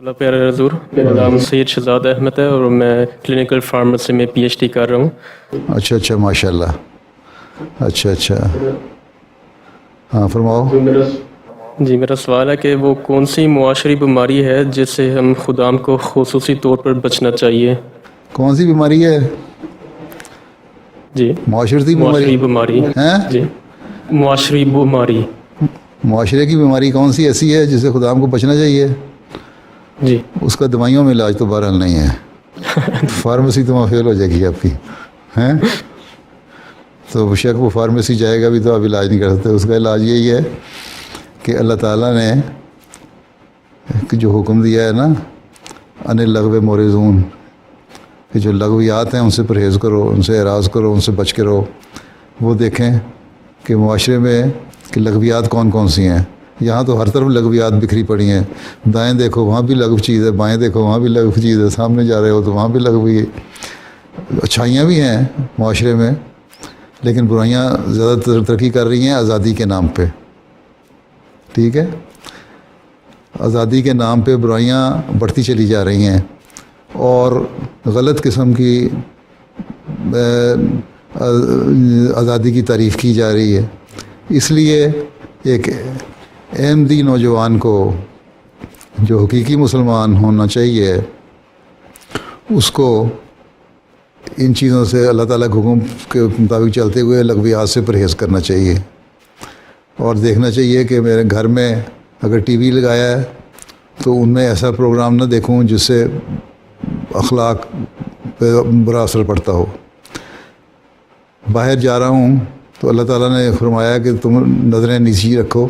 اللہ پیارے حضور، میرا نام سید شہزاد احمد ہے اور میں کلینکل فارمیسی میں پی ایچ ڈی کر رہا ہوں۔ اچھا ماشاء اللہ، اچھا ہاں فرماؤ۔ جی، میرا سوال ہے کہ وہ کون سی معاشری بیماری ہے جس سے ہم خدام کو خصوصی طور پر بچنا چاہیے؟ کون سی بیماری ہے؟ جی، معاشرتی معاشری بیماری ہیں؟ جی، معاشری بیماری۔ معاشرے کی بیماری کون سی ایسی ہے جس سے خدام کو بچنا چاہیے؟ جی اس کا دوائیوں میں علاج تو بہرحال نہیں ہے، فارمیسی تو وہاں فیل ہو جائے گی آپ کی، ہیں؟ تو بے شک وہ فارمیسی جائے گا بھی تو آپ علاج نہیں کر سکتے۔ اس کا علاج یہی ہے کہ اللہ تعالیٰ نے جو حکم دیا ہے نا، ان اللغو معرضون، کہ جو لغویات ہیں ان سے پرہیز کرو، ان سے اعراض کرو، ان سے بچ کے رہو۔ وہ دیکھیں کہ معاشرے میں کہ لغویات کون سی ہیں۔ یہاں تو ہر طرف لغویات بکھری پڑی ہیں، دائیں دیکھو وہاں بھی لغو چیز ہے، بائیں دیکھو وہاں بھی لغو چیز ہے، سامنے جا رہے ہو تو وہاں بھی لغوی۔ اچھائیاں بھی ہیں معاشرے میں، لیکن برائیاں زیادہ ترقی کر رہی ہیں آزادی کے نام پہ، ٹھیک ہے؟ آزادی کے نام پہ برائیاں بڑھتی چلی جا رہی ہیں اور غلط قسم کی آزادی کی تعریف کی جا رہی ہے۔ اس لیے ایک احمدی نوجوان کو جو حقیقی مسلمان ہونا چاہیے، اس کو ان چیزوں سے اللہ تعالیٰ کے حکم کے مطابق چلتے ہوئے لغویات سے پرہیز کرنا چاہیے، اور دیکھنا چاہیے کہ میرے گھر میں اگر ٹی وی لگایا ہے تو ان میں ایسا پروگرام نہ دیکھوں جس سے اخلاق پہ برا اثر پڑتا ہو۔ باہر جا رہا ہوں تو اللہ تعالیٰ نے فرمایا کہ تم نظریں نیچی رکھو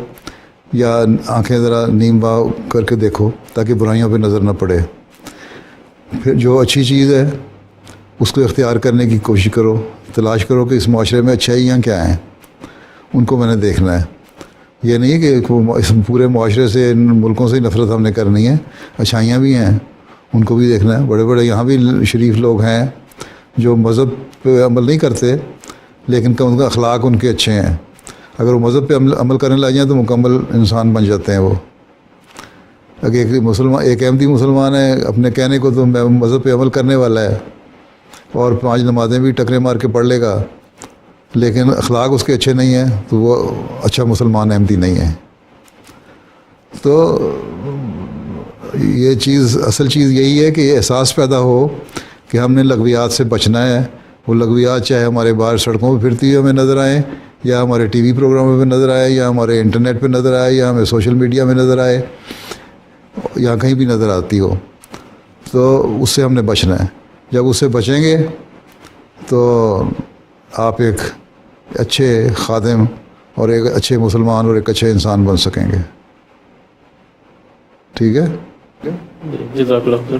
یا آنکھیں ذرا نیم باؤ کر کے دیکھو تاکہ برائیوں پہ نظر نہ پڑے۔ پھر جو اچھی چیز ہے اس کو اختیار کرنے کی کوشش کرو، تلاش کرو کہ اس معاشرے میں اچھائیاں کیا ہیں، ان کو میں نے دیکھنا ہے۔ یہ نہیں کہ اس پورے معاشرے سے، ان ملکوں سے نفرت ہم نے کرنی ہے، اچھائیاں بھی ہیں ان کو بھی دیکھنا ہے۔ بڑے بڑے یہاں بھی شریف لوگ ہیں جو مذہب پہ عمل نہیں کرتے، لیکن ان کا اخلاق ان کے اچھے ہیں۔ اگر وہ مذہب پہ عمل کرنے لگ جائیں تو مکمل انسان بن جاتے ہیں وہ۔ اگر ایک احمدی مسلمان ہے، اپنے کہنے کو تو میں مذہب پہ عمل کرنے والا ہے اور 5 نمازیں بھی ٹکرے مار کے پڑھ لے گا، لیکن اخلاق اس کے اچھے نہیں ہیں تو وہ اچھا مسلمان احمدی نہیں ہے۔ تو یہ چیز، اصل چیز یہی ہے کہ یہ احساس پیدا ہو کہ ہم نے لغویات سے بچنا ہے۔ وہ لغویات چاہے ہمارے باہر سڑکوں پہ پھرتی ہوئی ہمیں نظر آئیں، یا ہمارے ٹی وی پروگراموں پہ نظر آئے، یا ہمارے انٹرنیٹ پہ نظر آئے، یا ہمیں سوشل میڈیا میں نظر آئے، یا کہیں بھی نظر آتی ہو، تو اس سے ہم نے بچنا ہے۔ جب اس سے بچیں گے تو آپ ایک اچھے خادم اور ایک اچھے مسلمان اور ایک اچھے انسان بن سکیں گے، ٹھیک ہے؟ جزاک اللہ خیر۔